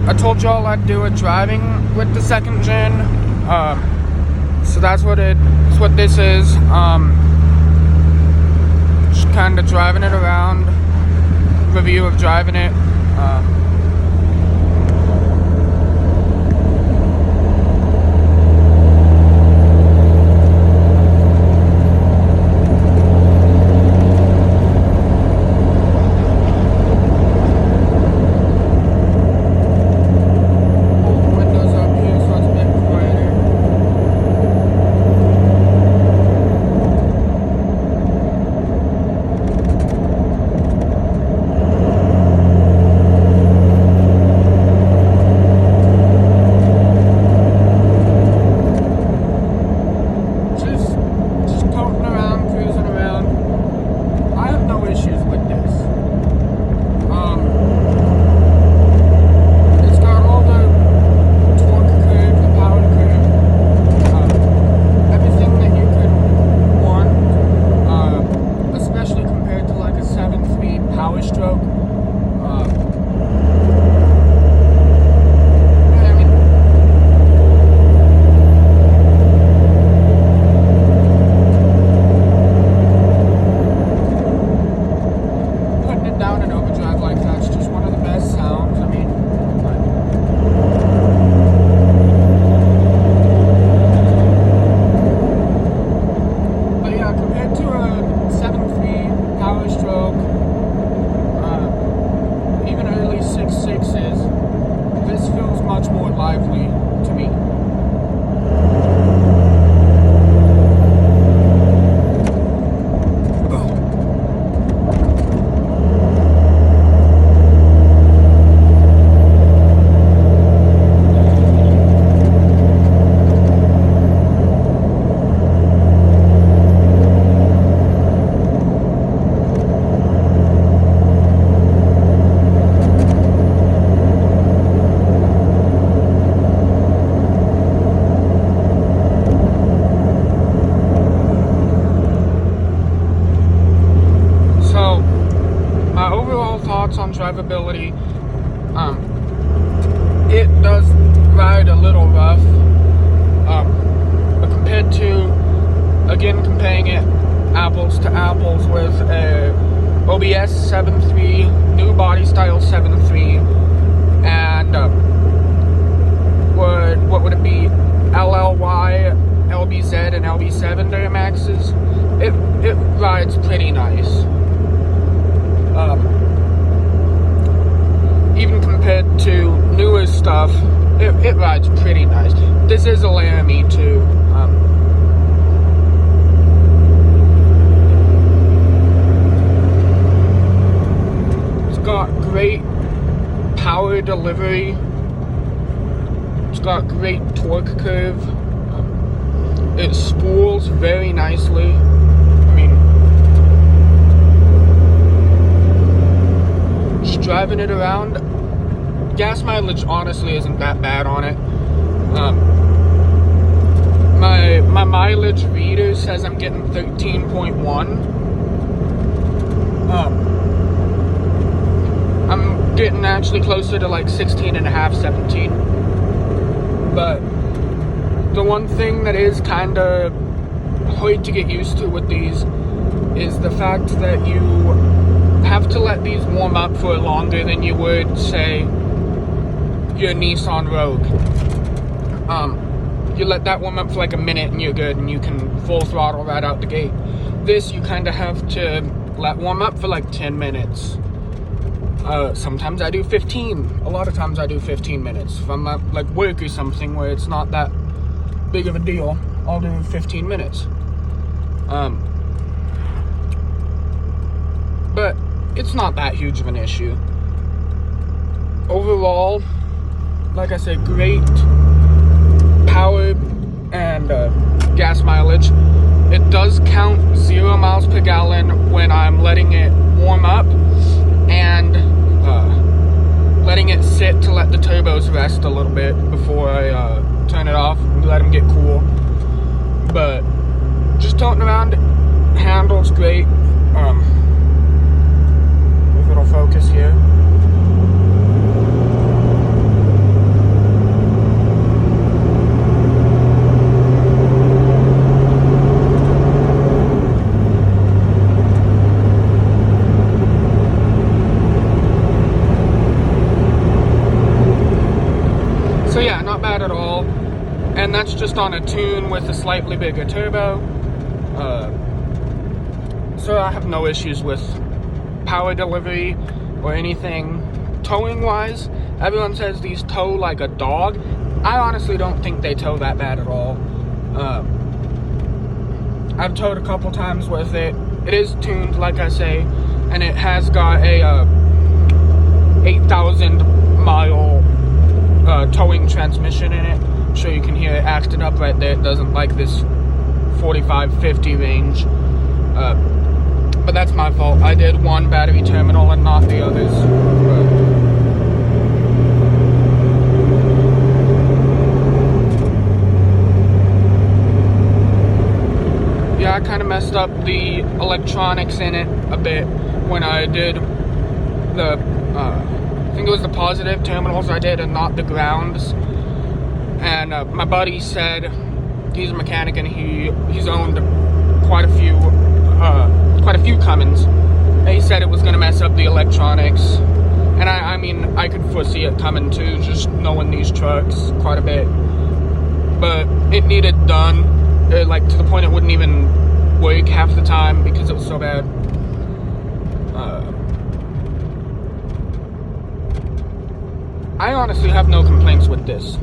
I told y'all I'd do a driving with the second gen. So that's what this is. Just kind of driving it around. Review of driving it. On drivability, it does ride a little rough, but compared to, again, comparing it apples to apples with a OBS 7.3, new body style 7.3, and what would it be, LLY, LBZ, and LB7 Duramaxes, it rides pretty nice. Even compared to newer stuff, it rides pretty nice. This is a Laramie too. It's got great power delivery. It's got great torque curve. It spools very nicely. Driving it around, gas mileage honestly isn't that bad on it. My mileage reader says I'm getting 13.1. I'm getting actually closer to like 16 and a half, 17. But the one thing that is kind of hard to get used to with these is the fact that you have to let these warm up for longer than you would, say, your Nissan Rogue. You let that warm up for like a minute and you're good, and you can full throttle right out the gate. This, you kind of have to let warm up for like 10 minutes. Sometimes I do 15. A lot of times I do 15 minutes. If I'm at like work or something where it's not that big of a deal, I'll do 15 minutes. But it's not that huge of an issue. Overall, like I said, great power and gas mileage. It does count 0 miles per gallon when I'm letting it warm up and letting it sit to let the turbos rest a little bit before I turn it off and let them get cool. But just toting around, handles great. If it'll focus here. and that's just on a tune with a slightly bigger turbo. So I have no issues with power delivery or anything. Towing wise, everyone says these tow like a dog. I honestly don't think they tow that bad at all. I've towed a couple times with it. It is tuned, like I say, and it has got a 8,000 mile towing transmission in it. I'm sure you can hear it acting up right there. It doesn't like this 45-50 range. But that's my fault. I did one battery terminal and not the others. Yeah, I kind of messed up the electronics in it a bit when I did the, I think it was the positive terminals I did and not the grounds. And my buddy said, he's a mechanic and he's owned quite a few Cummins. And he said it was going to mess up the electronics. And I mean, I could foresee it coming too, just knowing these trucks quite a bit. But it needed done. Like to the point it wouldn't even work half the time because it was so bad. I honestly have no complaints with this.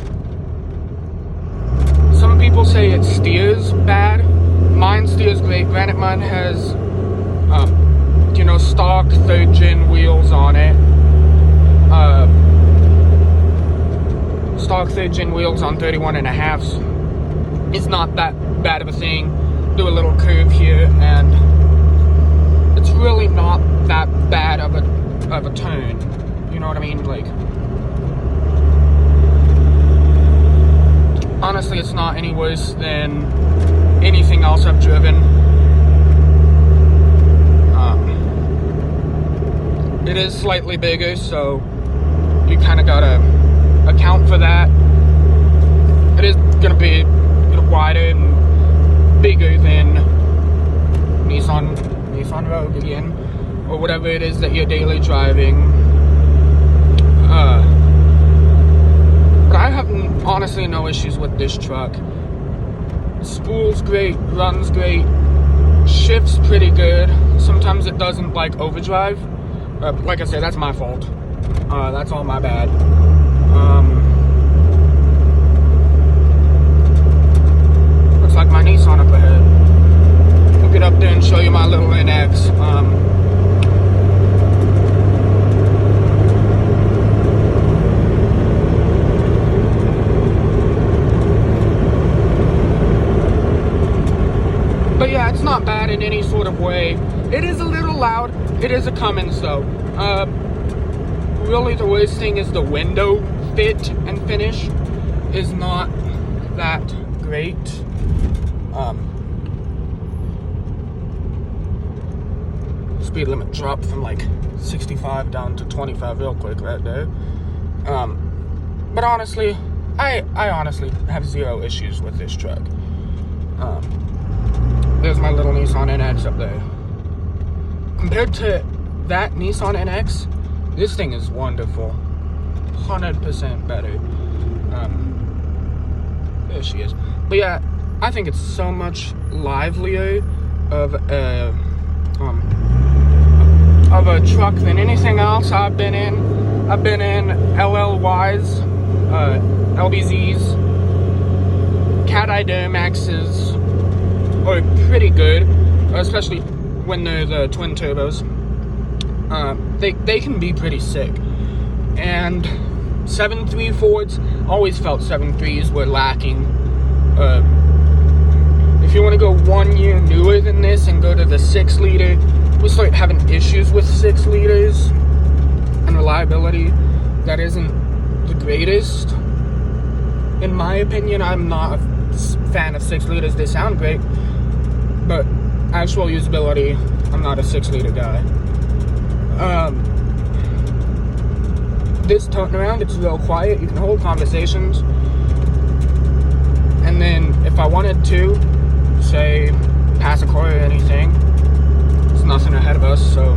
Some people say it steers bad. Mine steers great. Granted, mine has, stock 3rd gen wheels on it. Stock 3rd gen wheels on 31.5s. It's not that bad of a thing. Do a little curve here, and it's really not that bad of a turn. You know what I mean? Like, honestly, it's not any worse than anything else I've driven. It is slightly bigger, so you kind of gotta account for that. It is gonna be wider and bigger than Nissan Rogue again, or whatever it is that you're daily driving. But I have honestly no issues with this truck. Spool's great, runs great, shifts pretty good. Sometimes it doesn't like overdrive. Like I said, that's my fault. That's all my bad. Looks like my Nissan up ahead. I'll get up there and show you my little NX. But yeah, it's not bad in any sort of way. It is a little loud. It is a Cummins though. Really the worst thing is the window fit and finish is not that great. Speed limit dropped from like 65 down to 25 real quick right there. But honestly, I honestly have zero issues with this truck. There's my little Nissan NX up there. Compared to that Nissan NX, this thing is wonderful. 100% better. There she is. But yeah, I think it's so much livelier of a truck than anything else I've been in. I've been in LLYs, LBZs, Cat Eye Duramaxes are pretty good, especially when they're the twin turbos. They can be pretty sick. And 7.3 Fords, always felt 7.3s were lacking. If you want to go 1 year newer than this and go to the 6-liter, we start having issues with 6 liters and reliability. That isn't the greatest, in my opinion. I'm not a fan of 6 liters. They sound great, but actual usability, I'm not a 6-liter guy. This toting around, it's real quiet. You can hold conversations. And then if I wanted to, say, pass a car or anything, there's nothing ahead of us, so.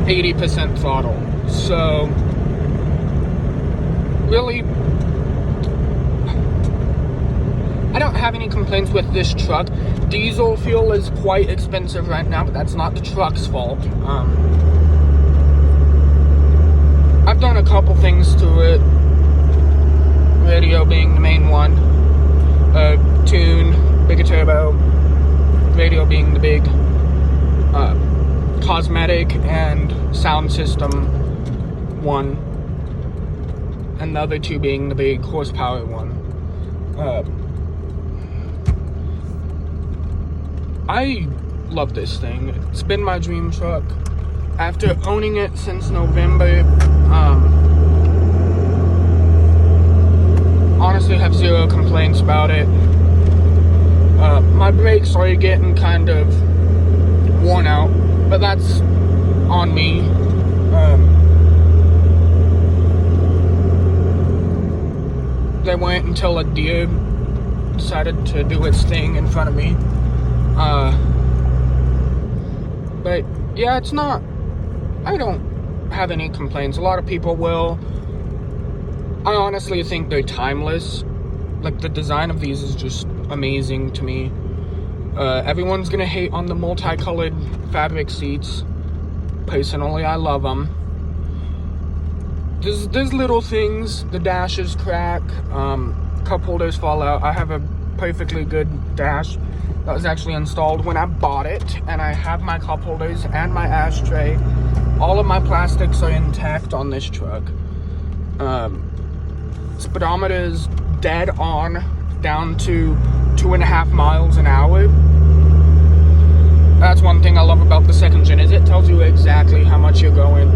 80% throttle. So really, I don't have any complaints with this truck. Diesel fuel is quite expensive right now, but that's not the truck's fault. I've done a couple things to it, radio being the main one, tune, bigger turbo, radio being the big cosmetic and sound system one, and the other two being the big horsepower one. I love this thing. It's been my dream truck. After owning it since November, honestly have zero complaints about it. My brakes are getting kind of worn out, but that's on me. They weren't until a deer decided to do its thing in front of me. But yeah, it's not, I don't have any complaints. A lot of people will. I honestly think they're timeless. Like, the design of these is just amazing to me. Everyone's gonna hate on the multicolored fabric seats. Personally, I love them. There's little things. The dashes crack, cup holders fall out. I have a perfectly good dash that was actually installed when I bought it, and I have my cup holders and my ashtray. All of my plastics are intact on this truck. Speedometer is dead on, down to 2.5 miles an hour. That's one thing I love about the second gen, is it tells you exactly how much you're going.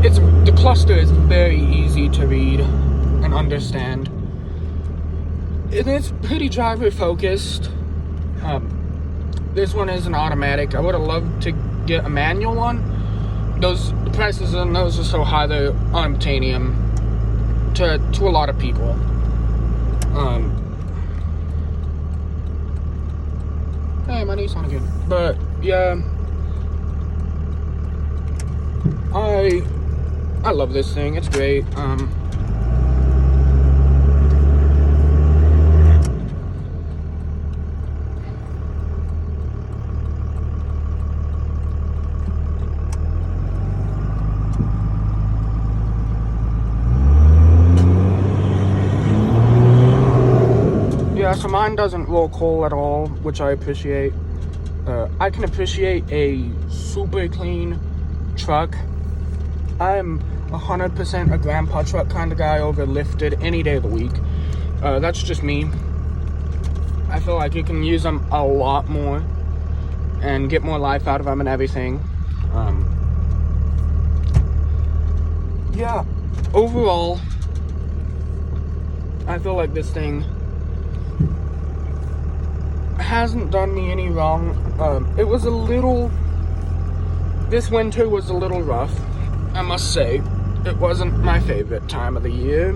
The cluster is very easy to read and understand. It's pretty driver focused. This one is an automatic. I would have loved to get a manual one. The prices on those are so high, they're unobtainium to a lot of people. Hey, my Nissan again. But yeah, I love this thing. It's great. Yeah, so mine doesn't roll coal at all, which I appreciate. I can appreciate a super clean truck. I'm 100% a grandpa truck kind of guy over lifted any day of the week. That's just me. I feel like you can use them a lot more and get more life out of them and everything. Yeah, overall, I feel like this thing hasn't done me any wrong. It was this winter was a little rough, I must say. It wasn't my favorite time of the year.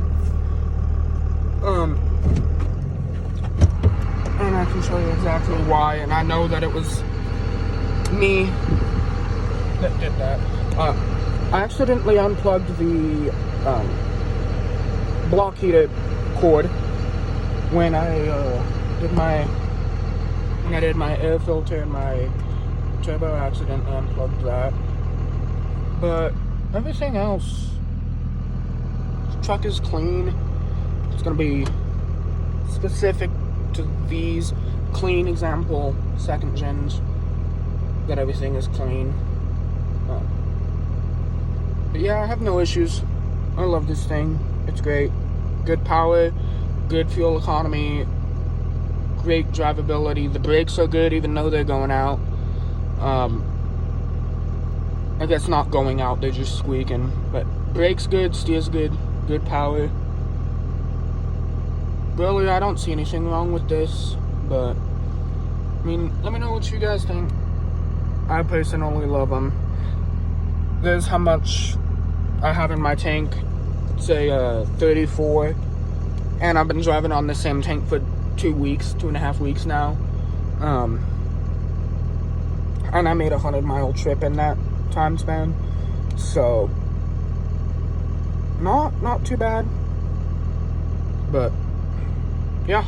And I can show you exactly why, and I know that it was me that did that. I accidentally unplugged the block heater cord when I did my air filter and my turbo. I accidentally unplugged that. But everything else, the truck is clean. It's gonna be specific to these clean example second gens, that everything is clean. But yeah, I have no issues. I love this thing. It's great. Good power, good fuel economy, great drivability. The brakes are good even though they're going out. I guess not going out, they're just squeaking. But brakes good, steers good, good power. Really, I don't see anything wrong with this. But, I mean, let me know what you guys think. I personally love them. There's how much I have in my tank. Say 34. And I've been driving on the same tank for 2.5 weeks now. and I made 100-mile trip in that time span. So not too bad. But yeah.